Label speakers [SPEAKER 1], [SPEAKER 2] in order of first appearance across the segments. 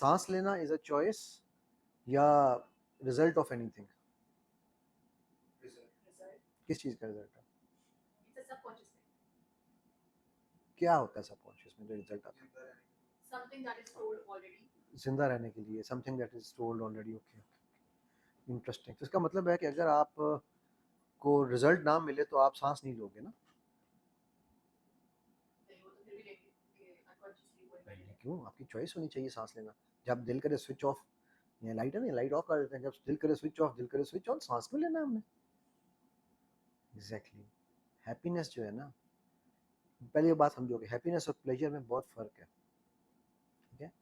[SPEAKER 1] सांस लेना is a choice या रिजल्ट ऑफ एनीथिंग? किस चीज का रिजल्ट है? क्या होता है सबकॉन्शियस में जो रिजल्ट आता है? जिंदा रहने के लिए something that is told already. Okay, interesting. तो इसका मतलब है कि अगर आप को रिजल्ट ना मिले तो आप सांस नहीं लोगे ना? नहीं, क्यों? आपकी चॉइस होनी चाहिए सांस लेना। जब दिल करे स्विच ऑफ, ये लाइट है ना, लाइट ऑफ कर देते हैं। जब दिल करे स्विच ऑफ, दिल करे स्विच ऑन, सांस क्यों लेना है हमने? एग्जैक्टली। हैप्पीनेस जो है ना, पहले ये बात समझोगे, हैप्पीनेस और प्लेजर में बहुत फर्क है। ठीक है?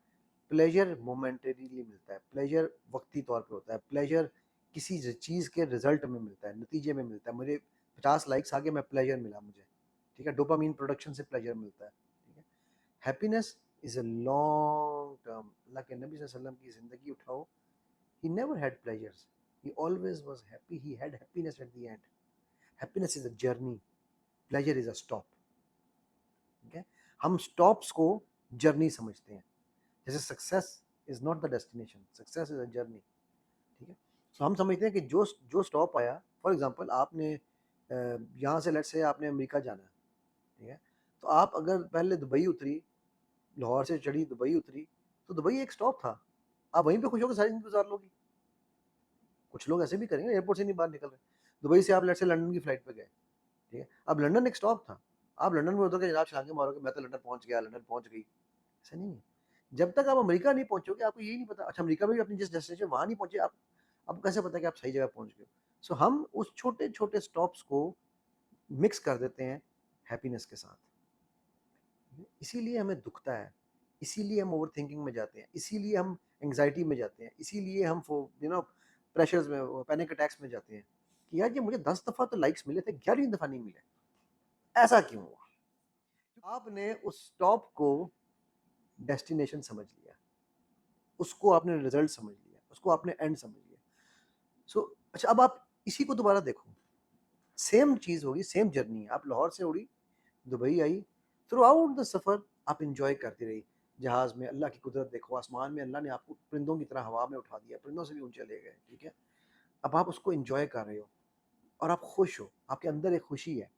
[SPEAKER 1] प्लेजर मोमेंटरीली मिलता है, प्लेजर वक्ती तौर पे होता है, प्लेजर किसी चीज़ के रिजल्ट में मिलता है, नतीजे में मिलता है। मुझे 50 लाइक्स आगे मैं प्लेजर मिला मुझे, ठीक है, डोपामीन प्रोडक्शन से प्लेजर मिलता है। ठीक है? Happiness is a long term. Allah के नबी सल्लल्लाहु अलैहि वसल्लम की ज़िंदगी उठाओ, he never had pleasures, he always was happy, he had happiness at the end. Happiness is a journey, pleasure is a stop. ठीक है? हम स्टॉप्स को जर्नी समझते हैं। जैसे success is not the destination, success is a journey. ठीक है? तो हम समझते हैं कि जो जो स्टॉप आया, फॉर एग्जांपल आपने यहाँ से लेट्स से आपने अमेरिका जाना है, ठीक है, तो आप अगर पहले दुबई उतरी, लाहौर से चढ़ी दुबई उतरी, तो दुबई एक स्टॉप था, आप वहीं पे खुश होकर सारी जिंदगी गुजार लोगी। कुछ लोग ऐसे भी करेंगे, एयरपोर्ट से नहीं बाहर निकल रहे। दुबई से आप लेट्स से लंदन की फ्लाइट पे गए, ठीक है, अब लंदन एक स्टॉप था, आप लंदन में उतर के जनाब छलांगे मारोगे, मैं तो लंदन पहुंच गया, लंदन पहुंच गई। ऐसा नहीं है। जब तक आप अमेरिका नहीं पहुंचोगे आपको यही नहीं पता, अच्छा अमेरिका में भी अपनी जिस डेस्टिनेशन वहां नहीं पहुंचे आप, आपको कैसे पता कि आप सही जगह पहुंच गए? सो हम उस छोटे छोटे स्टॉप्स को मिक्स कर देते हैं हैप्पीनेस के साथ। इसीलिए हमें दुखता है, इसीलिए हम ओवर थिंकिंग में जाते हैं, इसीलिए हम एंग्जाइटी में जाते हैं, इसीलिए हम प्रेशर्स में, पैनिक अटैक्स में जाते हैं कि यार ये मुझे 10 दफा तो लाइक्स मिले थे, 11वीं दफा नहीं मिले, ऐसा क्यों हुआ? आपने उस स्टॉप को डेस्टिनेशन समझ लिया, उसको आपने रिजल्ट समझ लिया, उसको आपने एंड समझ लिया। सो अच्छा, अब आप इसी को दोबारा देखो, सेम चीज होगी, सेम जर्नी है। आप लाहौर से उड़ी, दुबई आई, थ्रू आउट द सफर आप इंजॉय करती रही जहाज में। अल्लाह की कुदरत देखो, आसमान में अल्लाह ने आपको परिंदों की तरह हवा में उठा दिया, परिंदों से भी ऊंचे ले गए। ठीक है? अब आप उसको इंजॉय कर रहे हो और आप खुश हो, आपके अंदर एक खुशी है।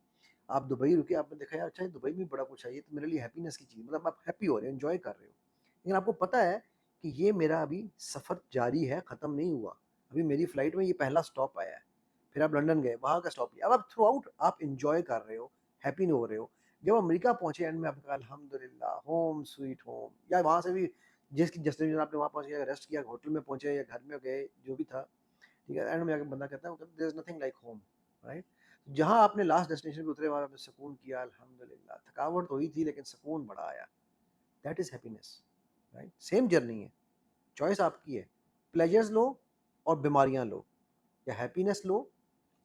[SPEAKER 1] आप दुबई रुके, आपने देखा यार अच्छा दुबई में बड़ा कुछ है, ये तो मेरे लिए हैप्पीनेस की चीज़, मतलब आप हैप्पी हो रहे हो, एंजॉय कर रहे हो। लेकिन आपको पता है कि ये मेरा अभी सफ़र जारी है, ख़त्म नहीं हुआ। अभी मेरी फ़्लाइट में ये पहला स्टॉप आया है, फिर आप लंदन गए, वहाँ का स्टॉप लिया। अब आप थ्रू आउट आप इंजॉय कर रहे हो, हैप्पी हो रहे हो। जब अमेरिका पहुँचे एंड में आपने कहा अल्हम्दुलिल्लाह होम स्वीट होम, या वहाँ से भी जिसकी डेस्टिनेशन आपने वहाँ पहुँच गया, रेस्ट किया, होटल में पहुँचे या घर में गए, जो भी था, ठीक है, एंड में आके बंदा कहता है there is nothing like home, right? जहाँ आपने लास्ट डेस्टिनेशन पे उतरे वहाँ आपने सुकून किया, अल्हम्दुलिल्लाह, थकावट तो हुई थी लेकिन सुकून बड़ा आया। That is happiness, right? Same journey है, चॉइस आपकी है। प्लेजर्स लो और बीमारियां लो, या हैप्पीनेस लो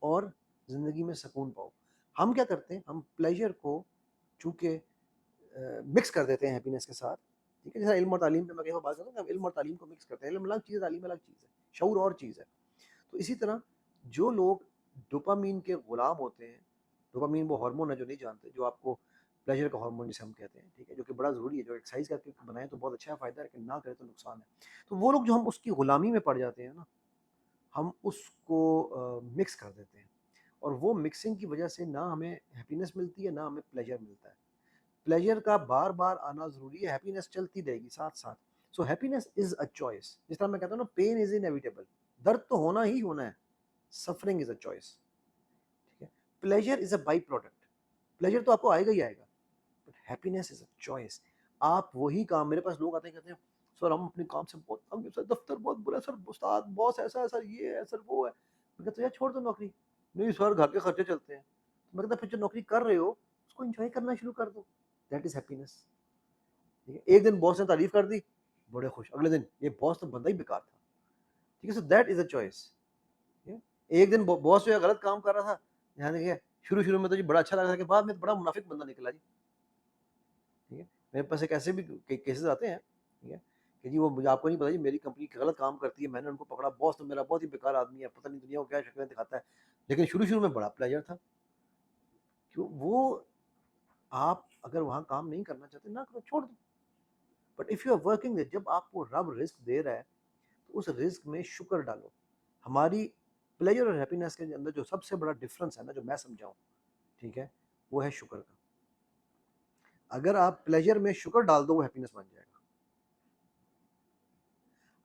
[SPEAKER 1] और जिंदगी में सुकून पाओ। हम क्या करते हैं, हम प्लेजर को चूंकि मिक्स कर देते हैं हैप्पीनेस के साथ। ठीक है? जैसे इल्म और तालीम पे मैं कई बार बात करता हूँ, इल्म और तालीम को मिक्स करते हैं। इल्म अलग चीज़ है, तालीम अलग चीज़ है, शऊर और चीज़ है। तो इसी तरह जो लोग डोपामीन के गुलाम होते हैं, डोपामीन वो हार्मोन है जो नहीं जानते, जो आपको प्लेजर का हार्मोन जिसे हम कहते हैं, ठीक है, जो कि बड़ा ज़रूरी है, जो एक्सरसाइज करके बनाए तो बहुत अच्छा फ़ायदा है, लेकिन ना करें तो नुकसान है। तो वो लोग जो हम उसकी गुलामी में पड़ जाते हैं ना, हम उसको मिक्स कर देते हैं, और वो मिक्सिंग की वजह से ना हमें हैप्पीनेस मिलती है, ना हमें प्लेजर मिलता है। प्लेजर का बार बार आना ज़रूरी है, हैप्पीनेस चलती रहेगी साथ साथ। So happiness is a choice. जिस तरह मैं कहता हूँ ना, पेन इज़ इनएविटेबल, दर्द तो होना ही होना है, सफरिंग इज अ चॉइस। ठीक है? Pleasure is a by product, pleasure तो आपको आएगा ही आएगा, but happiness is a choice. आप वही काम, मेरे पास लोग आते हैं कहते हैं सर हम अपने काम से बहुत तंग हैं, सर दफ्तर बहुत बुरा है, सर उस्ताद बॉस ऐसा है, सर ये है, सर वो है। मैं कहता हूं, यार छोड़ दो नौकरी। नहीं सर घर के खर्चे चलते हैं। तो मैं कहता फिर जो नौकरी कर रहे हो उसको एंजॉय करना शुरू कर दो, दैट इज हैप्पीनेस। ठीक है? एक दिन बॉस ने तारीफ कर दी, बड़े खुश, अगले दिन ये बॉस तो बंदा ही बेकार था। ठीक है? So that is a choice. एक दिन बॉस जो है गलत काम कर रहा था, ध्यान देखिए, शुरू शुरू में तो जी बड़ा अच्छा लग रहा था, कि बाद में तो बड़ा मुनाफिक बंदा निकला जी। ठीक है? मेरे पास एक ऐसे भी केसेस आते हैं, ठीक है, कि जी वो मुझे, आपको नहीं पता जी, मेरी कंपनी गलत काम करती है, मैंने उनको पकड़ा, बॉस तो मेरा बहुत ही बेकार आदमी है, पता नहीं दुनिया को क्या शक्लें दिखाता है, लेकिन शुरू शुरू में बड़ा प्लेजर था। क्यों? वो आप अगर वहाँ काम नहीं करना चाहते ना करो, छोड़ दो। But if you are working, जब आपको रब रिस्क दे रहा है तो उस रिस्क में शुक्र डालो। हमारी प्लेजर और हैप्पीनेस के अंदर जो सबसे बड़ा डिफरेंस है ना, जो मैं समझाऊं, ठीक है, वो है शुक्र का। अगर आप प्लेजर में शुक्र डाल दो, वो हैप्पीनेस बन जाएगा।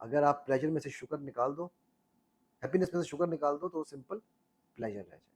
[SPEAKER 1] अगर आप प्लेजर में से शुक्र निकाल दो, हैप्पीनेस में से शुक्र निकाल दो, तो सिंपल प्लेजर रह जाएगा।